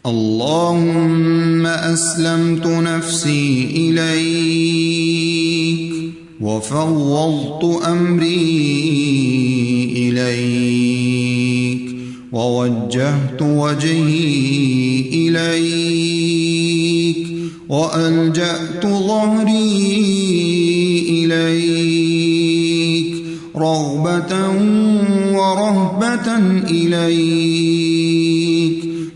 اللهم أسلمت نفسي إليك وفوضت أمري إليك ووجهت وجهي إليك وألجأت ظهري إليك رغبة ورهبة إليك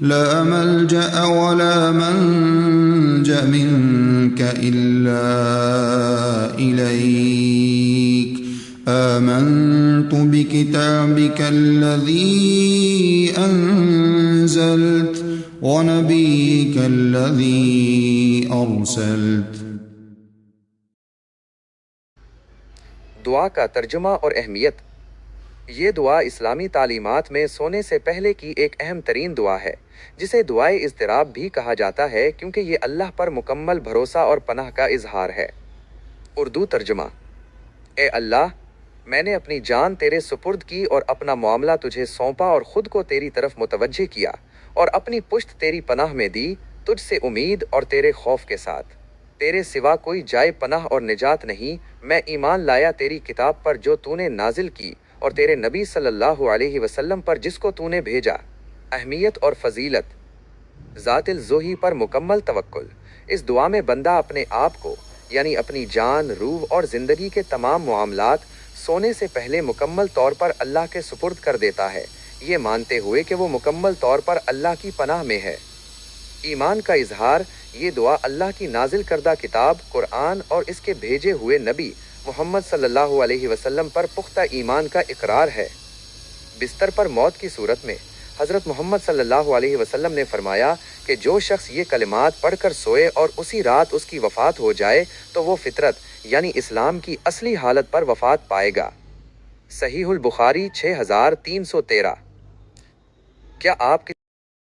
لا ملجأ ولا منجأ منك إلا إليك آمنت بكتابك الذي أنزلت ونبيك الذي أرسلت۔ دعا کا ترجمہ اور اہمیت۔ یہ دعا اسلامی تعلیمات میں سونے سے پہلے کی ایک اہم ترین دعا ہے، جسے دعائے اضطراب بھی کہا جاتا ہے کیونکہ یہ اللہ پر مکمل بھروسہ اور پناہ کا اظہار ہے۔ اردو ترجمہ۔ اے اللہ، میں نے اپنی جان تیرے سپرد کی اور اپنا معاملہ تجھے سونپا اور خود کو تیری طرف متوجہ کیا اور اپنی پشت تیری پناہ میں دی، تجھ سے امید اور تیرے خوف کے ساتھ۔ تیرے سوا کوئی جائے پناہ اور نجات نہیں۔ میں ایمان لایا تیری کتاب پر جو تو نے نازل کی اور تیرے نبی صلی اللہ علیہ وسلم پر جس کو تو نے بھیجا۔ اہمیت اور فضیلت۔ ذات الذوہی پر مکمل توکل۔ اس دعا میں بندہ اپنے آپ کو یعنی اپنی جان، روح اور زندگی کے تمام معاملات سونے سے پہلے مکمل طور پر اللہ کے سپرد کر دیتا ہے، یہ مانتے ہوئے کہ وہ مکمل طور پر اللہ کی پناہ میں ہے۔ ایمان کا اظہار۔ یہ دعا اللہ کی نازل کردہ کتاب قرآن اور اس کے بھیجے ہوئے نبی محمد صلی اللہ علیہ وسلم پر پختہ ایمان کا اقرار ہے۔ بستر پر موت کی صورت میں حضرت محمد صلی اللہ علیہ وسلم نے فرمایا کہ جو شخص یہ کلمات پڑھ کر سوئے اور اسی رات اس کی وفات ہو جائے تو وہ فطرت یعنی اسلام کی اصلی حالت پر وفات پائے گا۔ صحیح البخاری 6313۔ کیا آپ